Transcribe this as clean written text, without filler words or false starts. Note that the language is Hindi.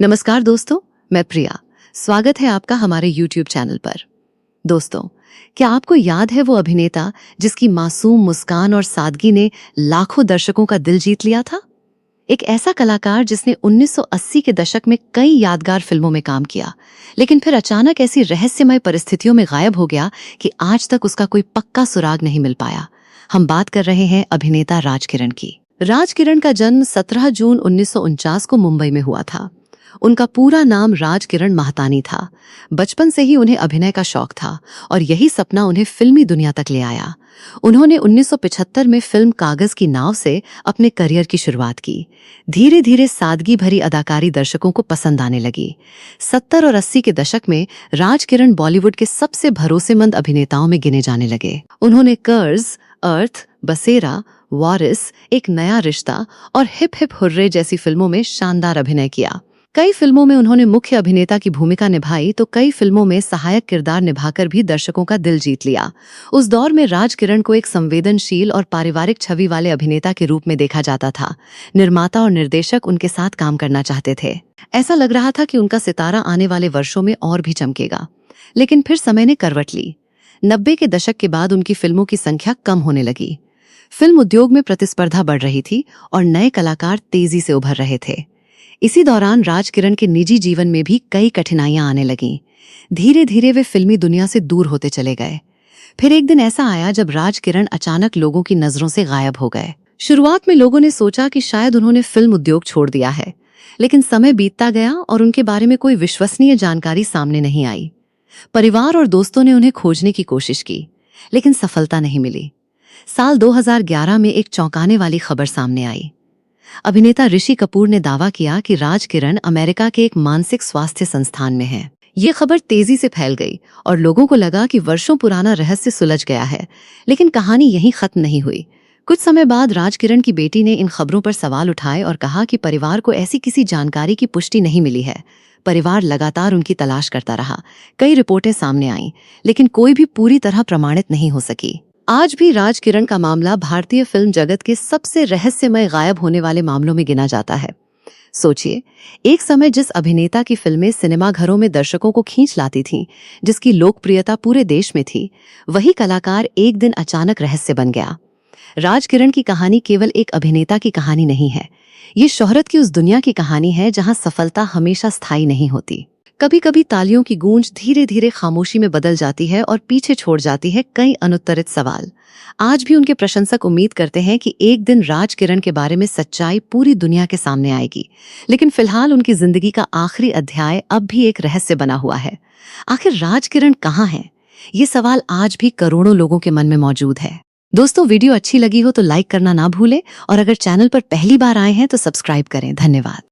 नमस्कार दोस्तों, मैं प्रिया। स्वागत है आपका हमारे YouTube चैनल पर। दोस्तों, क्या आपको याद है वो अभिनेता जिसकी मासूम मुस्कान और सादगी ने लाखों दर्शकों का दिल जीत लिया था? एक ऐसा कलाकार जिसने 1980 के दशक में कई यादगार फिल्मों में काम किया, लेकिन फिर अचानक ऐसी रहस्यमय परिस्थितियों में गायब हो गया कि आज तक उसका कोई पक्का सुराग नहीं मिल पाया। हम बात कर रहे हैं अभिनेता राज किरण की। राज किरण का जन्म 17 जून 1949 को मुंबई में हुआ था। उनका पूरा नाम राज किरण महतानी था। बचपन से ही उन्हें अभिनय का शौक था और यही सपना उन्हें फिल्मी दुनिया तक ले आया। उन्होंने 1975 में फिल्म कागज की नाव से अपने करियर की शुरुआत की। धीरे धीरे सादगी भरी अदाकारी दर्शकों को पसंद आने लगी। 70 और 80 के दशक में राज किरण बॉलीवुड के सबसे भरोसेमंद अभिनेताओं में गिने जाने लगे। उन्होंने कर्ज, अर्थ, बसेरा, वारिस, एक नया रिश्ता और हिप हिप हुर्रे जैसी फिल्मों में शानदार अभिनय किया। कई फिल्मों में उन्होंने मुख्य अभिनेता की भूमिका निभाई तो कई फिल्मों में सहायक किरदार निभाकर भी दर्शकों का दिल जीत लिया। उस दौर में राज किरण को एक संवेदनशील और पारिवारिक छवि वाले अभिनेता के रूप में देखा जाता था। निर्माता और निर्देशक उनके साथ काम करना चाहते थे। ऐसा लग रहा था कि उनका सितारा आने वाले वर्षों में और भी चमकेगा। लेकिन फिर समय ने करवट ली। 90 के दशक के बाद उनकी फिल्मों की संख्या कम होने लगी। फिल्म उद्योग में प्रतिस्पर्धा बढ़ रही थी और नए कलाकार तेजी से उभर रहे थे। इसी दौरान राज किरण के निजी जीवन में भी कई कठिनाइयां आने लगीं। धीरे धीरे वे फिल्मी दुनिया से दूर होते चले गए। फिर एक दिन ऐसा आया जब राज किरण अचानक लोगों की नजरों से गायब हो गए। शुरुआत में लोगों ने सोचा कि शायद उन्होंने फिल्म उद्योग छोड़ दिया है, लेकिन समय बीतता गया और उनके बारे में कोई विश्वसनीय जानकारी सामने नहीं आई। परिवार और दोस्तों ने उन्हें खोजने की कोशिश की, लेकिन सफलता नहीं मिली। साल 2011 में एक चौंकाने वाली खबर सामने आई। अभिनेता ऋषि कपूर ने दावा किया कि राज किरण अमेरिका के एक मानसिक स्वास्थ्य संस्थान में हैं। ये खबर तेजी से फैल गई और लोगों को लगा कि वर्षों पुराना रहस्य सुलझ गया है। लेकिन कहानी यहीं खत्म नहीं हुई। कुछ समय बाद राज किरण की बेटी ने इन खबरों पर सवाल उठाए और कहा कि परिवार को ऐसी किसी जानकारी की पुष्टि नहीं मिली है। परिवार लगातार उनकी तलाश करता रहा। कई रिपोर्टें सामने आईं, लेकिन कोई भी पूरी तरह प्रमाणित नहीं हो सकी। आज भी राज किरण का मामला भारतीय फिल्म जगत के सबसे रहस्यमय गायब होने वाले मामलों में गिना जाता है। सोचिए, एक समय जिस अभिनेता की फिल्में सिनेमाघरों में दर्शकों को खींच लाती थीं, जिसकी लोकप्रियता पूरे देश में थी, वही कलाकार एक दिन अचानक रहस्य बन गया। राज किरण की कहानी केवल एक अभिनेता की कहानी नहीं है। ये शोहरत की उस दुनिया की कहानी है जहां सफलता हमेशा स्थायी नहीं होती। कभी कभी तालियों की गूंज धीरे धीरे खामोशी में बदल जाती है और पीछे छोड़ जाती है कई अनुत्तरित सवाल। आज भी उनके प्रशंसक उम्मीद करते हैं कि एक दिन राज किरण के बारे में सच्चाई पूरी दुनिया के सामने आएगी, लेकिन फिलहाल उनकी जिंदगी का आखिरी अध्याय अब भी एक रहस्य बना हुआ है। आखिर राज किरण कहाँ हैं? ये सवाल आज भी करोड़ों लोगों के मन में मौजूद है। दोस्तों, वीडियो अच्छी लगी हो तो लाइक करना ना भूलें और अगर चैनल पर पहली बार आए हैं तो सब्सक्राइब करें। धन्यवाद।